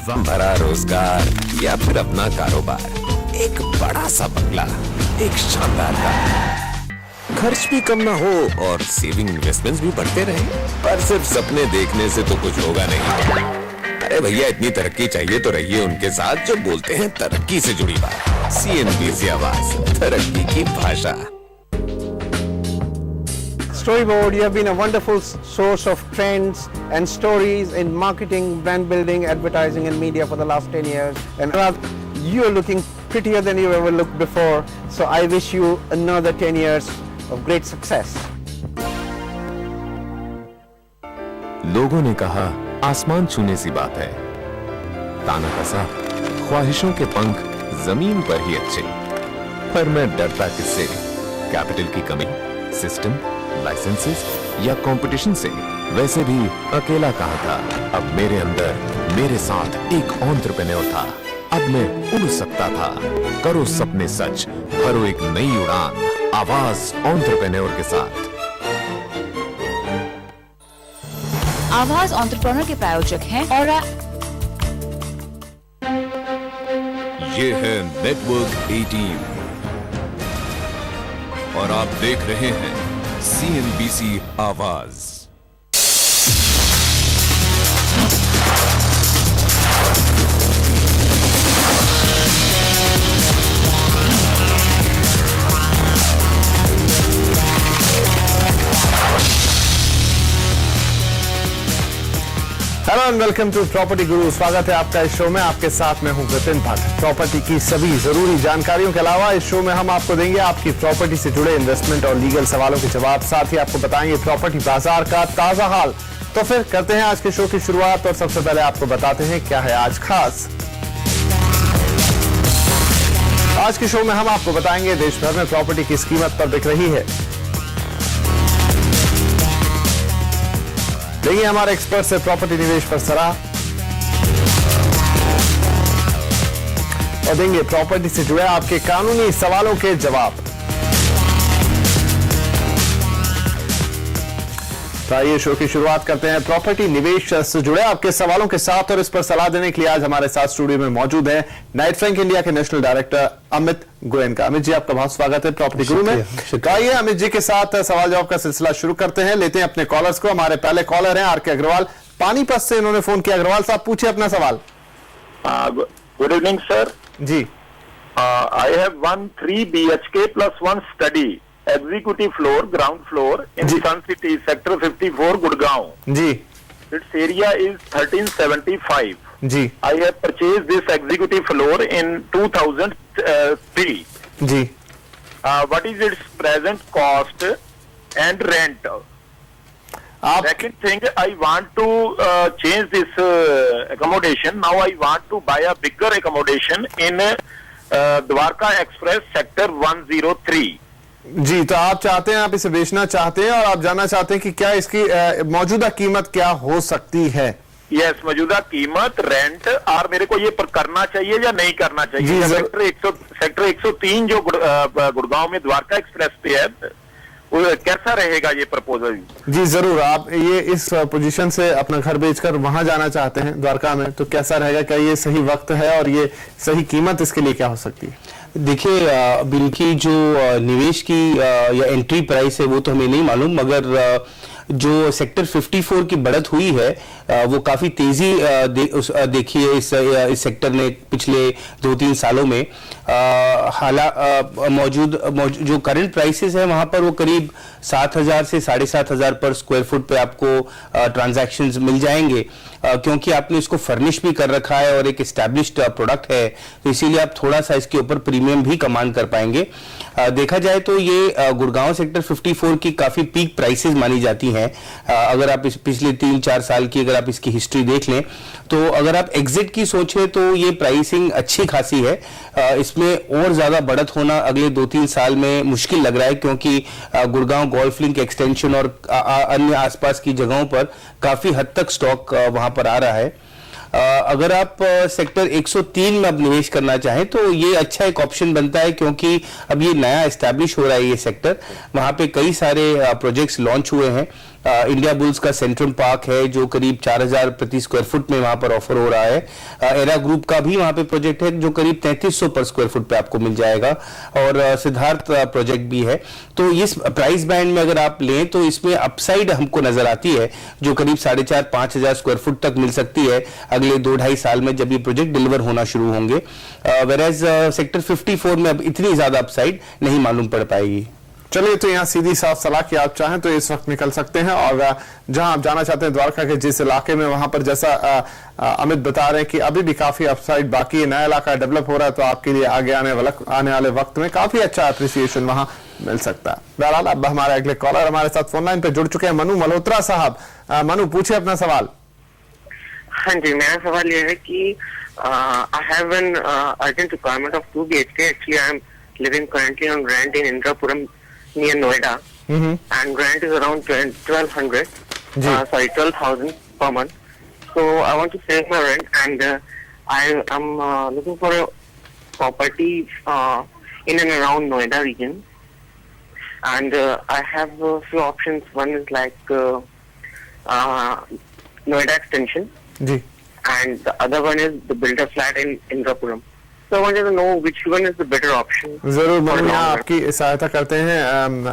भरा रोजगार या फिर अपना कारोबार, एक बड़ा सा बंगला, एक शानदार कार, खर्च भी कम ना हो और सेविंग इन्वेस्टमेंट्स भी बढ़ते रहे। पर सिर्फ सपने देखने से तो कुछ होगा नहीं। अरे भैया, इतनी तरक्की चाहिए तो रहिए उनके साथ जो बोलते हैं तरक्की से जुड़ी बात। CNBC आवाज, तरक्की की भाषा। Storyboard, you have been a wonderful source of trends and stories in marketing, brand building, advertising and media for the last 10 years. And you are looking prettier than you ever looked before. So I wish you another 10 years of great success. लोगों ने कहा आसमान छूने सी बात है, ताना कसा ख्वाहिशों के पंख जमीन पर ही अच्छे। पर मैं डरता किससे? कैपिटल की कमी, सिस्टम, लाइसेंसेस या कंपटीशन से? वैसे भी अकेला कहां था। अब मेरे अंदर, मेरे साथ एक एंटरप्रेन्योर था। अब मैं उड़ सकता था। करो सपने सच, भरो एक नई उड़ान। आवाज एंटरप्रेन्योर के साथ। आवाज एंटरप्रेन्योर के प्रायोजक हैं और ये है नेटवर्क 18 और आप देख रहे हैं CNBC Awaaz. Hello and welcome to Property Guru. स्वागत है आपका इस शो में। आपके साथ मैं हूं विपिन भट्ट। प्रॉपर्टी की सभी जरूरी जानकारियों के अलावा इस शो में हम आपको देंगे आपकी प्रॉपर्टी से जुड़े इन्वेस्टमेंट और लीगल सवालों के जवाब। साथ ही आपको बताएंगे प्रॉपर्टी बाजार का ताजा हाल। तो फिर करते हैं आज के शो की शुरुआत और सबसे पहले आपको बताते हैं क्या है आज खास। आज के शो में हम आपको बताएंगे देश भर में प्रॉपर्टी किस कीमत पर बिक रही है। देखिए हमारे एक्सपर्ट से प्रॉपर्टी निवेश पर सलाह और देंगे प्रॉपर्टी से जुड़े आपके कानूनी सवालों के जवाब। तो आइए शो की शुरुआत करते हैं प्रॉपर्टी निवेश से जुड़े आपके सवालों के साथ। और इस पर सलाह देने के लिए आज हमारे साथ स्टूडियो में मौजूद है नाइट फ्रैंक इंडिया के नेशनल डायरेक्टर अमित गोयनका। अमित जी, आपका बहुत स्वागत है प्रॉपर्टी गुरु में। आइए अमित जी के साथ सवाल जवाब का सिलसिला शुरू करते हैं। लेते हैं अपने कॉलर्स को। हमारे पहले कॉलर हैं RK अग्रवाल, पानीपत से इन्होंने फोन किया। अग्रवाल साहब, पूछिए अपना सवाल। Good evening sir ji. I have 1 3 BHK plus 1 study executive floor, ground floor in Sun City, sector 54, Gurgaon. जी। Its area is 1375. जी। I have purchased this executive floor in 2003. जी। What is its present cost and rent? आप Second thing, I want to change this accommodation. Now I want to buy a bigger accommodation in Dwarka Express, sector 103. जी, तो आप चाहते हैं, आप इसे बेचना चाहते हैं और आप जानना चाहते हैं कि क्या इसकी मौजूदा कीमत क्या हो सकती है। यस, मौजूदा कीमत, रेंट, और मेरे को ये करना चाहिए या नहीं करना चाहिए। सेक्टर 103 जो गुड़गांव में द्वारका एक्सप्रेस पे है, वो कैसा रहेगा ये प्रपोजल? जी जरूर। आप ये इस पोजीशन से अपना घर बेचकर वहां जाना चाहते हैं द्वारका में, तो कैसा रहेगा? क्या ये सही वक्त है और ये सही कीमत इसके लिए क्या हो सकती है? देखिए, इनकी जो निवेश की या एंट्री प्राइस है वो तो हमें नहीं मालूम, मगर जो सेक्टर 54 की बढ़त हुई है वो काफी तेजी देखी है इस सेक्टर ने पिछले 2-3 सालों में। मौजूद जो करंट प्राइसेस है वहां पर वो करीब 7,000 से 7,500 पर स्क्वायर फुट पे आपको ट्रांजैक्शंस मिल जाएंगे, क्योंकि आपने इसको फर्निश भी कर रखा है और एक एस्टैब्लिश्ड प्रोडक्ट है, तो इसीलिए आप थोड़ा सा इसके ऊपर प्रीमियम भी कमान कर पाएंगे। देखा जाए तो ये गुड़गांव सेक्टर 54 की काफी पीक प्राइसेस मानी जाती हैं। अगर आप इस पिछले 3-4 साल की अगर आप इसकी हिस्ट्री देख लें, तो अगर आप एग्जिट की सोचें तो ये प्राइसिंग अच्छी खासी है। इसमें और ज्यादा बढ़त होना अगले 2-3 साल में मुश्किल लग रहा है, क्योंकि गुड़गांव गोल्फ लिंक एक्सटेंशन और अन्य आसपास की जगहों पर काफी हद तक स्टॉक वहां पर आ रहा है। अगर आप सेक्टर 103 में अब निवेश करना चाहें तो ये अच्छा एक ऑप्शन बनता है, क्योंकि अब ये नया एस्टैब्लिश हो रहा है ये सेक्टर। वहां पे कई सारे प्रोजेक्ट्स लॉन्च हुए हैं। इंडिया बुल्स का सेंट्रम पार्क है जो करीब 4000 प्रति स्क्वायर फुट में वहां पर ऑफर हो रहा है। एरा ग्रुप का भी वहां पे प्रोजेक्ट है जो करीब 3300 पर स्क्वायर फुट पे आपको मिल जाएगा, और सिद्धार्थ प्रोजेक्ट भी है। तो इस प्राइस बैंड में अगर आप लें तो इसमें अपसाइड हमको नजर आती है जो करीब 4500-5000 स्क्वायर फुट तक मिल सकती है अगले 2-2.5 साल में जब ये प्रोजेक्ट डिलीवर होना शुरू होंगे। वेराज सेक्टर 54 में अब इतनी ज्यादा अपसाइड नहीं मालूम पड़ पाएगी। चलिए, तो यहाँ सीधी साफ सलाह की आप चाहें तो इस वक्त निकल सकते हैं, और जहां आप जाना चाहते हैं द्वारका के जिस इलाके में, वहां पर जैसा अमित बता रहे हैं कि अभी भी काफी अपसाइड बाकी है, नया इलाका डेवलप हो रहा है, तो आपके लिए आगे आने वाले वक्त में काफी अच्छा अप्रिसिएशन वहां मिल सकता है। बहरहाल अब हमारे अगले कॉलर हमारे साथ फोन लाइन पे जुड़ चुके हैं, मनु मल्होत्रा साहब। मनु, पूछिए अपना सवाल। हाँ जी, मेरा सवाल यह है कि I have an urgent requirement of 2 BHK. Actually, I am living currently on rent in Indrapuram near Noida, and rent is around 12,000 per month. So I want to save my rent, and I am looking for a property in and around Noida region, and I have a few options. One is like Noida extension. Ji, and the other one is the builder flat in Indrapuram. So I wanted to know which one is the better option. जरूर for Manu, long यहाँ run. आपकी सहायता करते हैं।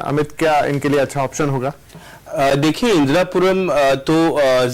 अमित, क्या इनके लिए अच्छा ऑप्शन होगा? देखिए, इंदिरापुरम तो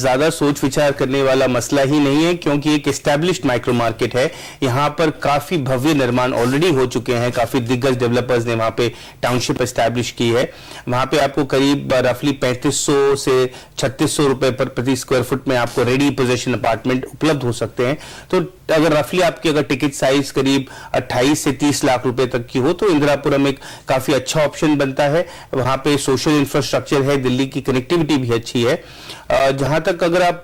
ज्यादा सोच विचार करने वाला मसला ही नहीं है क्योंकि एक एस्टैब्लिश्ड माइक्रो मार्केट है। यहाँ पर काफी भव्य निर्माण ऑलरेडी हो चुके हैं, काफी दिग्गज डेवलपर्स ने वहां पे टाउनशिप एस्टैब्लिश की है। वहां पे आपको करीब रफली 3500 से 3600 रुपए पर प्रति स्क्वायर फुट में आपको रेडी पोजेशन अपार्टमेंट उपलब्ध हो सकते हैं। तो अगर रफली आपकी अगर टिकट साइज करीब 28 से 30 लाख रुपए तक की हो तो इंदिरापुरम एक काफी अच्छा ऑप्शन बनता है। वहां पे सोशल इंफ्रास्ट्रक्चर है, दिल्ली की कनेक्टिविटी भी अच्छी है। जहां तक अगर आप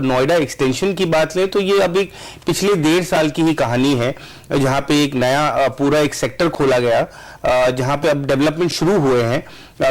नोएडा एक्सटेंशन की बात लें तो ये अभी पिछले 1.5 साल की ही कहानी है, जहां पे एक नया पूरा एक सेक्टर खोला गया, जहां पे अब डेवलपमेंट शुरू हुए हैं,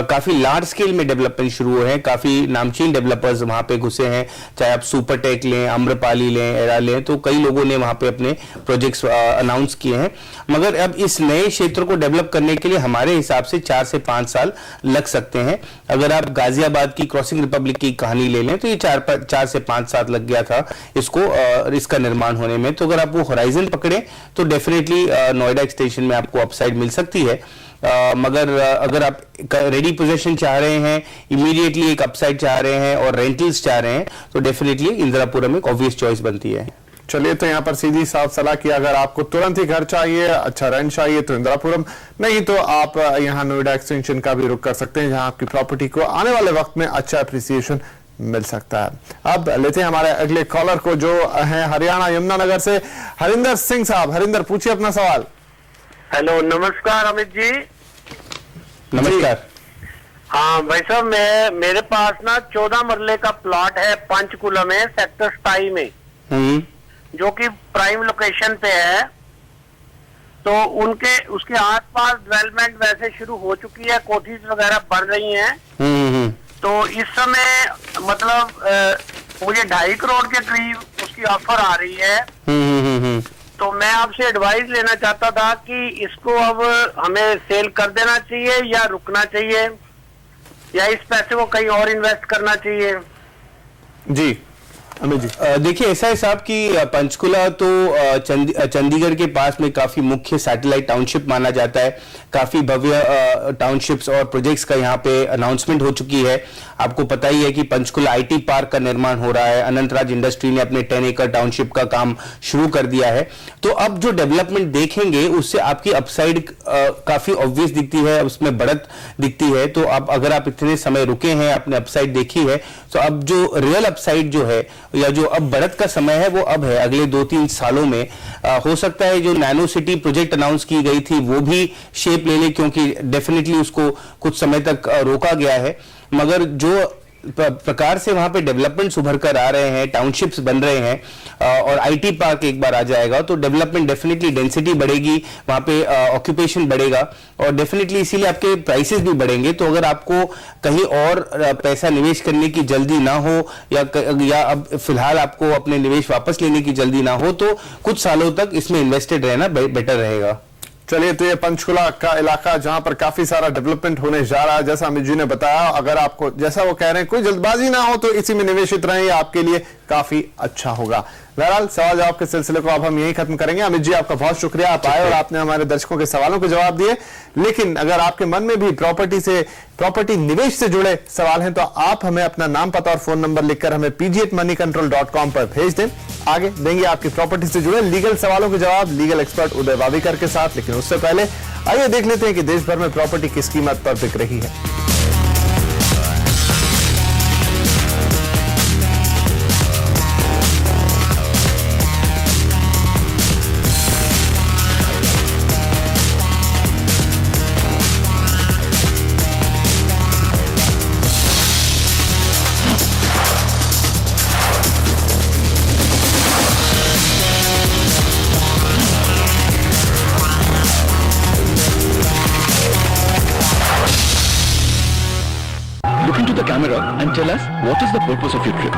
काफी लार्ज स्केल में डेवलपमेंट शुरू हुए हैं, काफी नामचीन डेवलपर्स वहां पे घुसे हैं, चाहे आप सुपरटेक लें, आम्रपाली लें, एरा लें, तो कई लोगों ने वहां पे अपने प्रोजेक्ट्स अनाउंस किए हैं। मगर अब इस नए क्षेत्र को डेवलप करने के लिए हमारे हिसाब से 4 से 5 साल लग सकते हैं। अगर आप गाजियाबाद की क्रॉसिंग रिपब्लिक की कहानी ले लें तो ये 4 से 5 साल लग गया था इसका निर्माण होने में। तो अगर आप वो होराइजन पकड़े तो डेफिनेटली नोएडा एक्सटेंशन में आपको अपसाइड मिल सकती है। मगर अगर आप रेडी पोजीशन चाह रहे हैं, इमीडिएटली एक अपसाइड चाह रहे हैं और रेंटल्स चाह रहे हैं तो डेफिनेटली इंदिरापुरम एक ऑब्वियस चॉइस बनती है। चलिए, तो यहाँ पर सीधी साफ सलाह की, अगर आपको तुरंत ही घर चाहिए, अच्छा रेंट चाहिए तो इंदिरापुरम, नहीं तो आप यहाँ नोएडा एक्सटेंशन का भी रुख कर सकते हैं, जहां आपकी प्रॉपर्टी को आने वाले वक्त में अच्छा अप्रिसिएशन मिल सकता है। अब लेते हैं हमारे अगले कॉलर को जो है हरियाणा यमुनानगर से हरिंदर सिंह साहब। हरिंदर, पूछिए अपना सवाल। हेलो, नमस्कार अमित जी। नमस्कार। हाँ भाई साहब, मेरे पास ना 14 मरले का प्लॉट है पंचकुला में, सेक्टर 27 में, जो कि प्राइम लोकेशन पे है। तो उसके आसपास डेवलपमेंट वैसे शुरू हो चुकी है, कोठीज वगैरह बन रही हैं। तो इस समय मतलब मुझे 2.5 करोड़ के करीब उसकी ऑफर आ रही है। तो मैं आपसे एडवाइस लेना चाहता था कि इसको अब हमें सेल कर देना चाहिए या रुकना चाहिए, या इस पैसे को कहीं और इन्वेस्ट करना चाहिए। जी अमित जी, देखिए, ऐसा है साहब कि पंचकुला तो चंडीगढ़ के पास में काफी मुख्य सैटेलाइट टाउनशिप माना जाता है। काफी भव्य टाउनशिप्स और प्रोजेक्ट्स का यहाँ पे अनाउंसमेंट हो चुकी है। आपको पता ही है कि पंचकुला आईटी पार्क का निर्माण हो रहा है, अनंतराज इंडस्ट्री ने अपने 10 एकड़ टाउनशिप का काम शुरू कर दिया है। तो अब जो डेवलपमेंट देखेंगे उससे आपकी अपसाइड काफी ऑब्वियस दिखती है, उसमें बढ़त दिखती है। तो अब अगर आप इतने समय रुके हैं, आपने अपसाइड देखी है, तो अब जो रियल अपसाइड जो है या जो अब बढ़त का समय है वो अब है अगले 2-3 सालों में। हो सकता है जो नैनो सिटी प्रोजेक्ट अनाउंस की गई थी वो भी शेप ले ले, क्योंकि डेफिनेटली उसको कुछ समय तक रोका गया है। मगर जो प्रकार से वहां पे डेवलपमेंट्स उभर कर आ रहे हैं, टाउनशिप्स बन रहे हैं और आईटी पार्क एक बार आ जाएगा तो डेवलपमेंट डेफिनेटली डेंसिटी बढ़ेगी, वहां पे ऑक्यूपेशन बढ़ेगा और डेफिनेटली इसीलिए आपके प्राइसेस भी बढ़ेंगे। तो अगर आपको कहीं और पैसा निवेश करने की जल्दी ना हो या अब फिलहाल आपको अपने निवेश वापस लेने की जल्दी ना हो तो कुछ सालों तक इसमें इन्वेस्टेड रहना बेटर रहेगा। चलिए, तो ये पंचकुला का इलाका जहां पर काफी सारा डेवलपमेंट होने जा रहा है, जैसा अमित जी ने बताया। अगर आपको, जैसा वो कह रहे हैं, कोई जल्दबाजी ना हो तो इसी में निवेशित रहें, आपके लिए काफी अच्छा होगा। बहरहाल सवाल जवाब के सिलसिले को अब हम यही खत्म करेंगे। अमित जी, आपका बहुत शुक्रिया, आप आए और आपने हमारे दर्शकों के सवालों के जवाब दिए। लेकिन अगर आपके मन में भी प्रॉपर्टी निवेश से जुड़े सवाल हैं तो आप हमें अपना नाम, पता और फोन नंबर लिखकर हमें pg@moneycontrol.com पर भेज दें। आगे देंगे आपकी प्रॉपर्टी से जुड़े लीगल सवालों के जवाब लीगल एक्सपर्ट उदय वावीकर के साथ। लेकिन उससे पहले आइए देख लेते हैं कि देश भर में प्रॉपर्टी किस कीमत पर बिक रही है। Look into the camera and tell us what is the purpose of your trip.